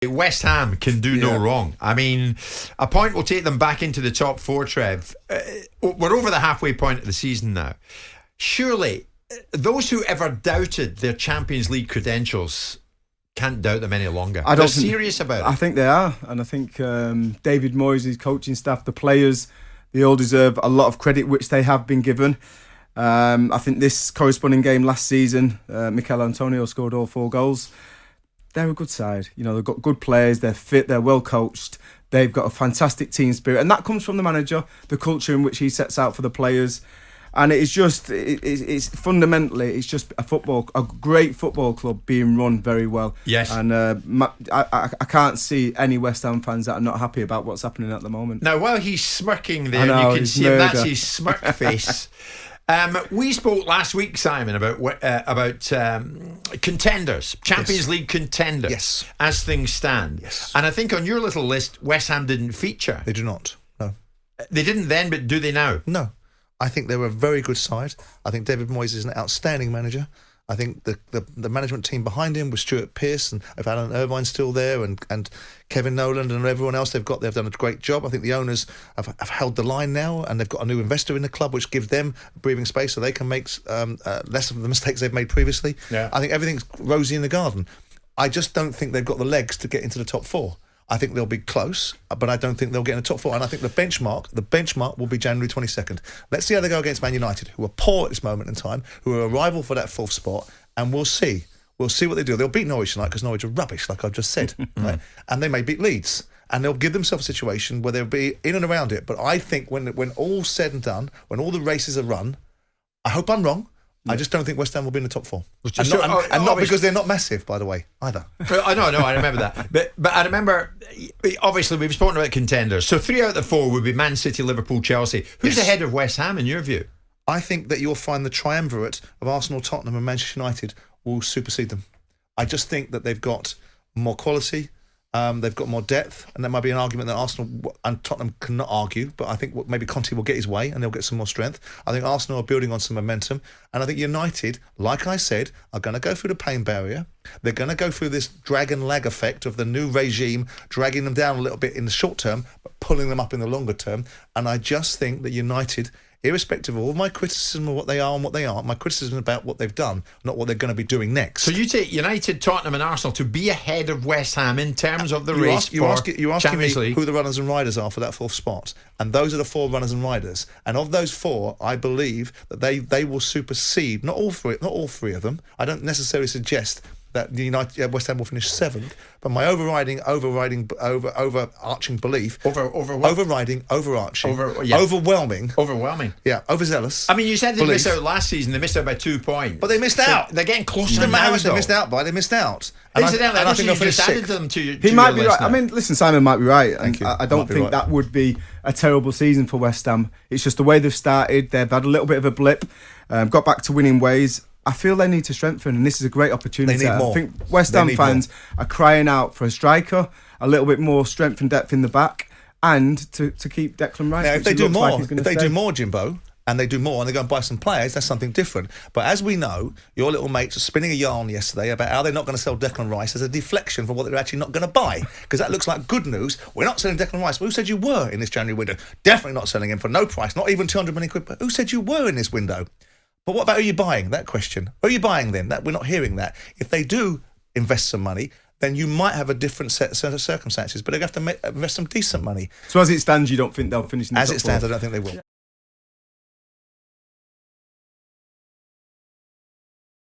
West Ham can do no wrong. I mean, a point will take them back into the top four, Trev. We're over the halfway point of the season now. Surely, those who ever doubted their Champions League credentials can't doubt them any longer. They're serious about it. I think they are. And I think David Moyes, his coaching staff, the players, they all deserve a lot of credit, which they have been given. I think this corresponding game last season, Mikel Antonio scored all 4 goals. They're a good side. You know, they've got good players, they're fit, they're well coached, they've got a fantastic team spirit, and that comes from the manager, the culture in which he sets out for the players. And it's just, it's fundamentally, it's just a great football club being run very well. Yes. And I can't see any West Ham fans that are not happy about what's happening at the moment. Now, while he's smirking there, you can see him, that's his smirk face. We spoke last week, Simon, about contenders, Champions League contenders, as things stand. Yes. And I think on your little list, West Ham didn't feature. They do not, no. They didn't then, but do they now? No. I think they're a very good side. I think David Moyes is an outstanding manager. I think the management team behind him with Stuart Pearce and if Alan Irvine's still there and Kevin Nolan and everyone else they've done a great job. I think the owners have held the line now and they've got a new investor in the club which gives them breathing space so they can make less of the mistakes they've made previously. Yeah. I think everything's rosy in the garden. I just don't think they've got the legs to get into the top 4. I think they'll be close, but I don't think they'll get in the top 4. And I think the benchmark will be January 22nd. Let's see how they go against Man United, who are poor at this moment in time, who are a rival for that 4th spot, and we'll see. We'll see what they do. They'll beat Norwich tonight because Norwich are rubbish, like I've just said. Right? And they may beat Leeds. And they'll give themselves a situation where they'll be in and around it. But I think when all's said and done, when all the races are run, I hope I'm wrong, I just don't think West Ham will be in the top 4. And not because they're not massive, by the way, either. I know, I remember that. But I remember, obviously, we've spoken about contenders. So 3 out of the 4 would be Man City, Liverpool, Chelsea. Who's ahead of West Ham, in your view? I think that you'll find the triumvirate of Arsenal, Tottenham and Manchester United will supersede them. I just think that they've got more quality. They've got more depth, and there might be an argument that Arsenal and Tottenham cannot argue, but I think maybe Conte will get his way and they'll get some more strength. I think Arsenal are building on some momentum, and I think United, like I said, are going to go through the pain barrier. They're going to go through this dragon lag effect of the new regime, dragging them down a little bit in the short term, but pulling them up in the longer term. And I just think that United, irrespective of all my criticism of what they are and what they aren't, my criticism about what they've done, not what they're going to be doing next. So you take United, Tottenham and Arsenal to be ahead of West Ham in terms of the race you're for asking Champions me League. who the runners and riders are for that 4th spot. And those are the 4 runners and riders. And of those 4, I believe that they will supersede, not all 3 of them. I don't necessarily suggest that the West Ham will finish 7th, but my overarching belief, overwhelming, overzealous. I mean, you said they missed out last season. They missed out by 2 points, but they missed out. They're getting close to the now. They missed out. And I think you just added them to your. He might be right. I mean, listen, Simon might be right. Thank you. I don't think that would be a terrible season for West Ham. It's just the way they've started. They've had a little bit of a blip, got back to winning ways. I feel they need to strengthen, and this is a great opportunity. They need more. I think West Ham fans are crying out for a striker, a little bit more strength and depth in the back, and to keep Declan Rice. Now, if they do more, Jimbo, and they do more, and they go and buy some players, that's something different. But as we know, your little mates were spinning a yarn yesterday about how they're not going to sell Declan Rice as a deflection from what they're actually not going to buy, because that looks like good news. We're not selling Declan Rice. Well, who said you were in this January window? Definitely not selling him for no price, not even 200 million quid. But who said you were in this window? But what about who are you buying? That question. Who are you buying then? That we're not hearing that. If they do invest some money, then you might have a different set of circumstances. But they have to invest some decent money. So as it stands, you don't think they'll finish in the top 4? As it stands, I don't think they will.